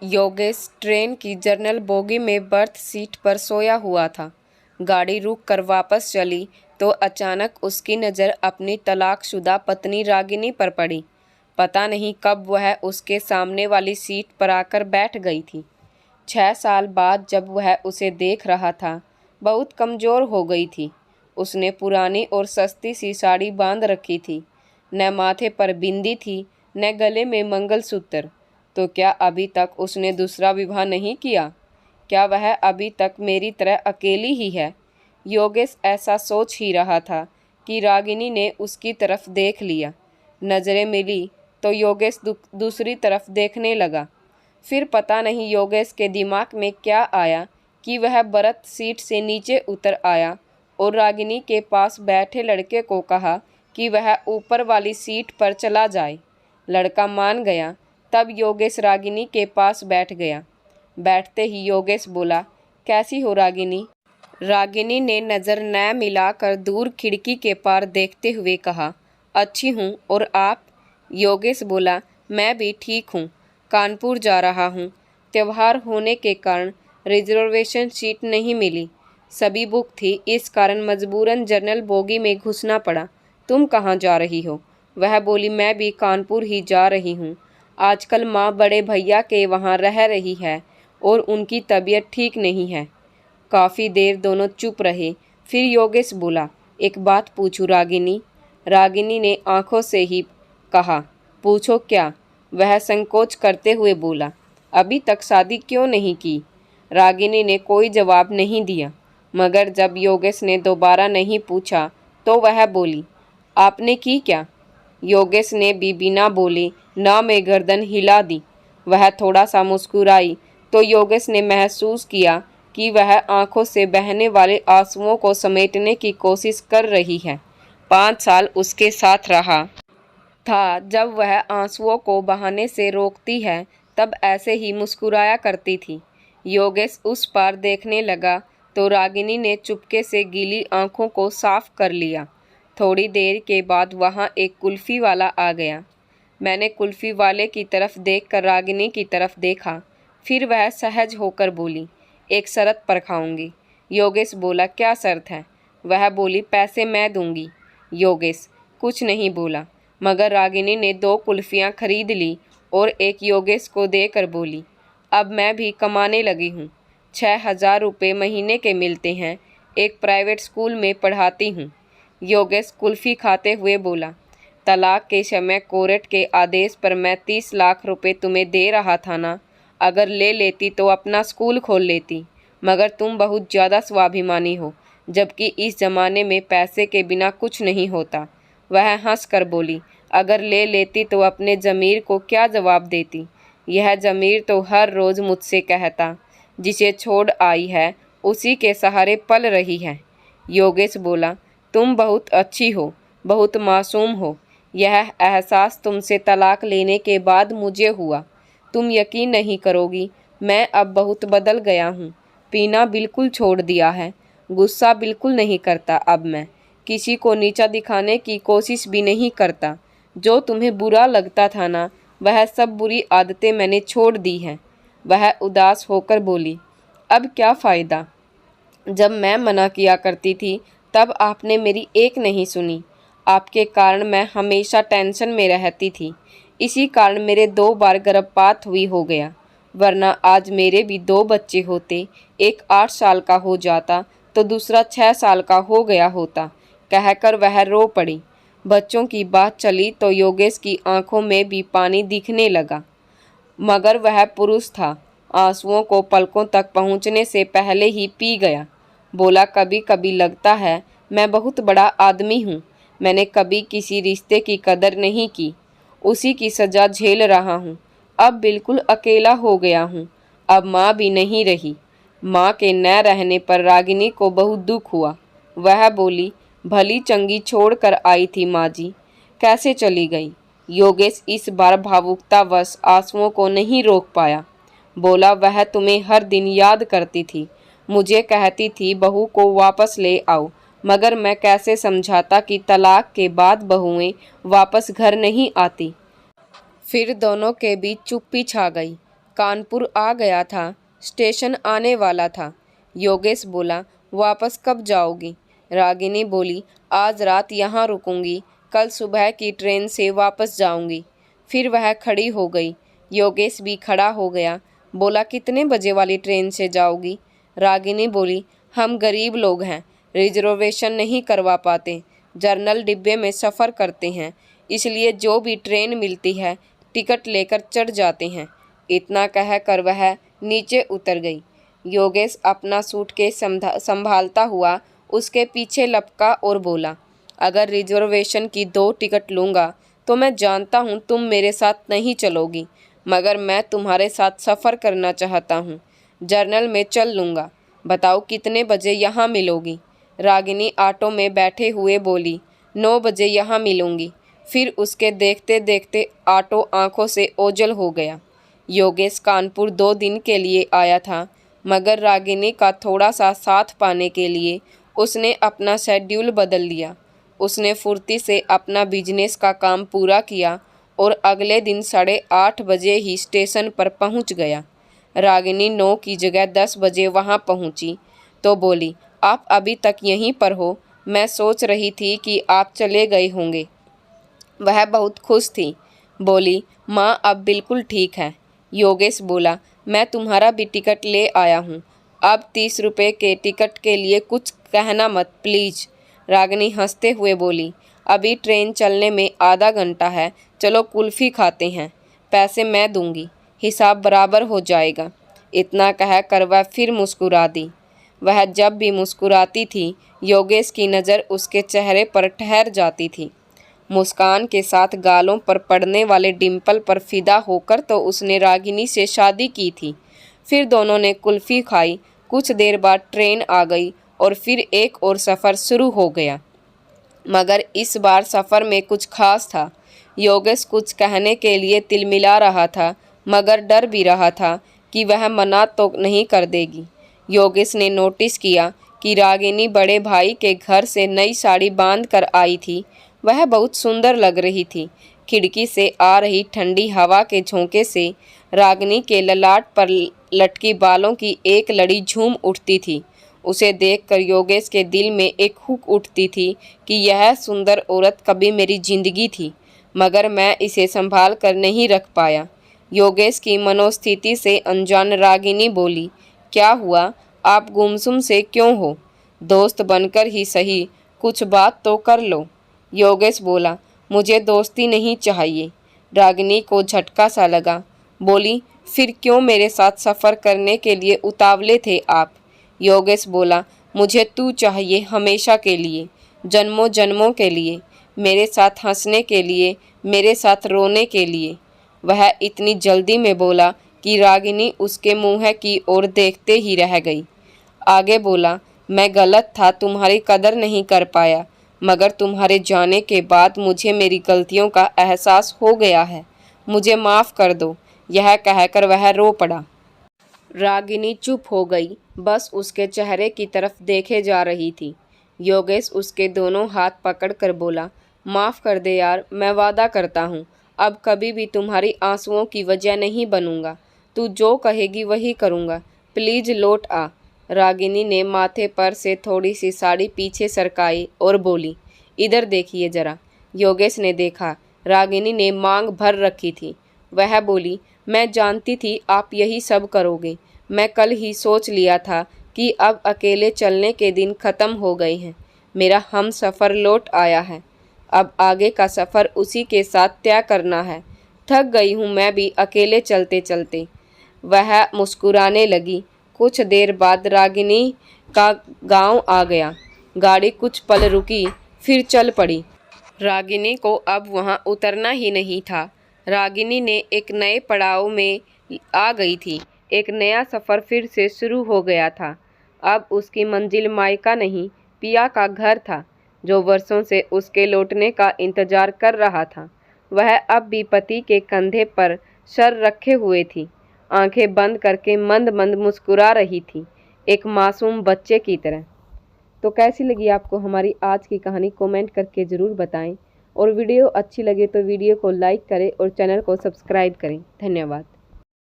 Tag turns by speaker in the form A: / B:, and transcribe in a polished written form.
A: Yogesh train की general bogie में birth seat पर सोया हुआ था। गाड़ी रुक कर वापस चली तो अचानक उसकी नज़र अपनी तलाकशुदा पत्नी रागिनी पर पड़ी। पता नहीं कब वह उसके सामने वाली सीट पर आकर बैठ गई थी। 6 साल बाद जब वह उसे देख रहा था, बहुत कमज़ोर हो गई थी। उसने पुरानी और सस्ती सी साड़ी बांध रखी थी। न माथे पर बिंदी थी, न गले में मंगलसूत्र। तो क्या अभी तक उसने दूसरा विवाह नहीं किया? क्या वह अभी तक मेरी तरह अकेली ही है? योगेश ऐसा सोच ही रहा था कि रागिनी ने उसकी तरफ देख लिया। नज़रें मिली तो योगेश दूसरी तरफ देखने लगा। फिर पता नहीं योगेश के दिमाग में क्या आया कि वह बर्थ सीट से नीचे उतर आया और रागिनी के पास बैठे लड़के को कहा कि वह ऊपर वाली सीट पर चला जाए। लड़का मान गया। तब योगेश रागिनी के पास बैठ गया। बैठते ही योगेश बोला, कैसी हो रागिनी? रागिनी ने नज़र न मिलाकर दूर खिड़की के पार देखते हुए कहा, अच्छी हूँ, और आप? योगेश बोला, मैं भी ठीक हूँ, कानपुर जा रहा हूँ। त्योहार होने के कारण रिजर्वेशन सीट नहीं मिली, सभी बुक थी, इस कारण मजबूरन जनरल बोगी में घुसना पड़ा। तुम कहाँ जा रही हो? वह बोली, मैं भी कानपुर ही जा रही हूँ। आजकल माँ बड़े भैया के वहाँ रह रही है और उनकी तबीयत ठीक नहीं है। काफ़ी देर दोनों चुप रहे। फिर योगेश बोला, एक बात पूछूं रागिनी? रागिनी ने आंखों से ही कहा, पूछो क्या? वह संकोच करते हुए बोला, अभी तक शादी क्यों नहीं की? रागिनी ने कोई जवाब नहीं दिया, मगर जब योगेश ने दोबारा नहीं पूछा तो वह बोली, आपने की क्या? योगेश ने भी बिना बोले ना में गर्दन हिला दी। वह थोड़ा सा मुस्कुराई तो योगेश ने महसूस किया कि वह आंखों से बहने वाले आंसुओं को समेटने की कोशिश कर रही है। 5 साल उसके साथ रहा था, जब वह आंसुओं को बहाने से रोकती है तब ऐसे ही मुस्कुराया करती थी। योगेश उस पार देखने लगा तो रागिनी ने चुपके से गीली आंखों को साफ कर लिया। थोड़ी देर के बाद वहाँ एक कुल्फ़ी वाला आ गया। मैंने कुल्फ़ी वाले की तरफ देखकर रागिनी की तरफ देखा। फिर वह सहज होकर बोली, एक शर्त पर खाऊंगी। योगेश बोला, क्या शर्त है? वह बोली, पैसे मैं दूंगी। योगेश कुछ नहीं बोला, मगर रागिनी ने 2 कुल्फ़ियाँ खरीद ली और एक योगेश को देकर बोली, अब मैं भी कमाने लगी हूँ। 6,000 रुपये महीने के मिलते हैं, एक प्राइवेट स्कूल में पढ़ाती हूँ। योगेश कुल्फ़ी खाते हुए बोला, तलाक के समय कोर्ट के आदेश पर मैं 30 लाख रुपए तुम्हें दे रहा था ना? अगर ले लेती तो अपना स्कूल खोल लेती, मगर तुम बहुत ज़्यादा स्वाभिमानी हो, जबकि इस ज़माने में पैसे के बिना कुछ नहीं होता। वह हंस कर बोली, अगर ले लेती तो अपने ज़मीर को क्या जवाब देती? यह ज़मीर तो हर रोज़ मुझसे कहता, जिसे छोड़ आई है उसी के सहारे पल रही है। योगेश बोला, तुम बहुत अच्छी हो, बहुत मासूम हो। यह एहसास तुमसे तलाक लेने के बाद मुझे हुआ। तुम यकीन नहीं करोगी, मैं अब बहुत बदल गया हूँ। पीना बिल्कुल छोड़ दिया है, गुस्सा बिल्कुल नहीं करता अब मैं, किसी को नीचा दिखाने की कोशिश भी नहीं करता। जो तुम्हें बुरा लगता था ना, वह सब बुरी आदतें मैंने छोड़ दी हैं। वह उदास होकर बोली, अब क्या फ़ायदा? जब मैं मना किया करती थी तब आपने मेरी एक नहीं सुनी। आपके कारण मैं हमेशा टेंशन में रहती थी। इसी कारण मेरे 2 बार गर्भपात हुई हो गया, वरना आज मेरे भी 2 बच्चे होते। एक 8 साल का हो जाता तो दूसरा 6 साल का हो गया होता। कहकर वह रो पड़ी। बच्चों की बात चली तो योगेश की आंखों में भी पानी दिखने लगा, मगर वह पुरुष था, आंसुओं को पलकों तक पहुंचने से पहले ही पी गया। बोला, कभी कभी लगता है मैं बहुत बड़ा आदमी हूँ। मैंने कभी किसी रिश्ते की कदर नहीं की, उसी की सज़ा झेल रहा हूँ। अब बिल्कुल अकेला हो गया हूँ। अब माँ भी नहीं रही। माँ के न रहने पर रागिनी को बहुत दुख हुआ। वह बोली, भली चंगी छोड़ कर आई थी माँ जी, कैसे चली गई? योगेश इस बार भावुकतावश आंसुओं को नहीं रोक पाया। बोला, वह तुम्हें हर दिन याद करती थी, मुझे कहती थी बहू को वापस ले आओ, मगर मैं कैसे समझाता कि तलाक के बाद बहुएं वापस घर नहीं आती। फिर दोनों के बीच चुप्पी छा गई। कानपुर आ गया था, स्टेशन आने वाला था। योगेश बोला, वापस कब जाओगी? रागिनी बोली, आज रात यहाँ रुकूंगी, कल सुबह की ट्रेन से वापस जाऊंगी। फिर वह खड़ी हो गई। योगेश भी खड़ा हो गया। बोला, कितने बजे वाली ट्रेन से जाओगी? रागिनी बोली, हम गरीब लोग हैं, रिजर्वेशन नहीं करवा पाते, जर्नल डिब्बे में सफ़र करते हैं, इसलिए जो भी ट्रेन मिलती है टिकट लेकर चढ़ जाते हैं। इतना कहकर वह नीचे उतर गई। योगेश अपना सूटकेस संभालता हुआ उसके पीछे लपका और बोला, अगर रिजर्वेशन की 2 टिकट लूँगा तो मैं जानता हूँ तुम मेरे साथ नहीं चलोगी, मगर मैं तुम्हारे साथ सफ़र करना चाहता हूँ। जर्नल में चल लूँगा। बताओ कितने बजे यहाँ मिलोगी? रागिनी ऑटो में बैठे हुए बोली, 9 बजे यहाँ मिलूँगी। फिर उसके देखते देखते ऑटो आंखों से ओझल हो गया। योगेश कानपुर 2 दिन के लिए आया था, मगर रागिनी का थोड़ा सा साथ पाने के लिए उसने अपना शेड्यूल बदल लिया। उसने फुर्ती से अपना बिजनेस का काम पूरा किया और अगले दिन 8:30 बजे ही स्टेशन पर पहुंच गया। रागिनी 9 की जगह 10 बजे वहां पहुंची तो बोली, आप अभी तक यहीं पर हो? मैं सोच रही थी कि आप चले गए होंगे। वह बहुत खुश थी। बोली, माँ अब बिल्कुल ठीक है। योगेश बोला, मैं तुम्हारा भी टिकट ले आया हूँ। अब 30 रुपये के टिकट के लिए कुछ कहना मत प्लीज़। रागिनी हंसते हुए बोली, अभी ट्रेन चलने में आधा घंटा है, चलो कुल्फ़ी खाते हैं, पैसे मैं दूंगी, हिसाब बराबर हो जाएगा। इतना कहकर वह फिर मुस्कुरा दी। वह जब भी मुस्कुराती थी योगेश की नज़र उसके चेहरे पर ठहर जाती थी। मुस्कान के साथ गालों पर पड़ने वाले डिम्पल पर फिदा होकर तो उसने रागिनी से शादी की थी। फिर दोनों ने कुल्फ़ी खाई। कुछ देर बाद ट्रेन आ गई और फिर एक और सफ़र शुरू हो गया, मगर इस बार सफ़र में कुछ खास था। योगेश कुछ कहने के लिए तिलमिला रहा था, मगर डर भी रहा था कि वह मना तो नहीं कर देगी। योगेश ने नोटिस किया कि रागिनी बड़े भाई के घर से नई साड़ी बांध कर आई थी। वह बहुत सुंदर लग रही थी। खिड़की से आ रही ठंडी हवा के झोंके से रागिनी के ललाट पर लटकी बालों की एक लड़ी झूम उठती थी। उसे देखकर योगेश के दिल में एक हुक उठती थी कि यह सुंदर औरत कभी मेरी जिंदगी थी, मगर मैं इसे संभाल कर नहीं रख पाया। योगेश की मनोस्थिति से अनजान रागिनी बोली, क्या हुआ? आप गुमसुम से क्यों हो? दोस्त बनकर ही सही, कुछ बात तो कर लो। योगेश बोला, मुझे दोस्ती नहीं चाहिए। रागिनी को झटका सा लगा। बोली, फिर क्यों मेरे साथ सफ़र करने के लिए उतावले थे आप? योगेश बोला, मुझे तू चाहिए हमेशा के लिए, जन्मों जन्मों के लिए, मेरे साथ हंसने के लिए, मेरे साथ रोने के लिए। वह इतनी जल्दी में बोला कि रागिनी उसके मुंह की ओर देखते ही रह गई। आगे बोला, मैं गलत था, तुम्हारी कदर नहीं कर पाया, मगर तुम्हारे जाने के बाद मुझे मेरी गलतियों का एहसास हो गया है, मुझे माफ़ कर दो। यह कहकर वह रो पड़ा। रागिनी चुप हो गई, बस उसके चेहरे की तरफ देखे जा रही थी। योगेश उसके दोनों हाथ पकड़कर बोला, माफ़ कर दे यार, मैं वादा करता हूँ अब कभी भी तुम्हारी आंसुओं की वजह नहीं बनूंगा। तू जो कहेगी वही करूँगा, प्लीज़ लौट आ। रागिनी ने माथे पर से थोड़ी सी साड़ी पीछे सरकाई और बोली, इधर देखिए ज़रा। योगेश ने देखा, रागिनी ने मांग भर रखी थी। वह बोली, मैं जानती थी आप यही सब करोगे। मैं कल ही सोच लिया था कि अब अकेले चलने के दिन ख़त्म हो गए हैं। मेरा हम सफ़र लौट आया है, अब आगे का सफ़र उसी के साथ तय करना है। थक गई हूँ मैं भी अकेले चलते चलते। वह मुस्कुराने लगी। कुछ देर बाद रागिनी का गांव आ गया। गाड़ी कुछ पल रुकी, फिर चल पड़ी। रागिनी को अब वहाँ उतरना ही नहीं था। रागिनी ने एक नए पड़ाव में आ गई थी। एक नया सफ़र फिर से शुरू हो गया था। अब उसकी मंजिल मायका नहीं, पिया का घर था, जो वर्षों से उसके लौटने का इंतजार कर रहा था। वह अब भी पति के कंधे पर सर रखे हुए थी, आंखें बंद करके मंद मंद मुस्कुरा रही थी, एक मासूम बच्चे की तरह। तो कैसी लगी आपको हमारी आज की कहानी, कमेंट करके ज़रूर बताएं। और वीडियो अच्छी लगे तो वीडियो को लाइक करें और चैनल को सब्सक्राइब करें। धन्यवाद।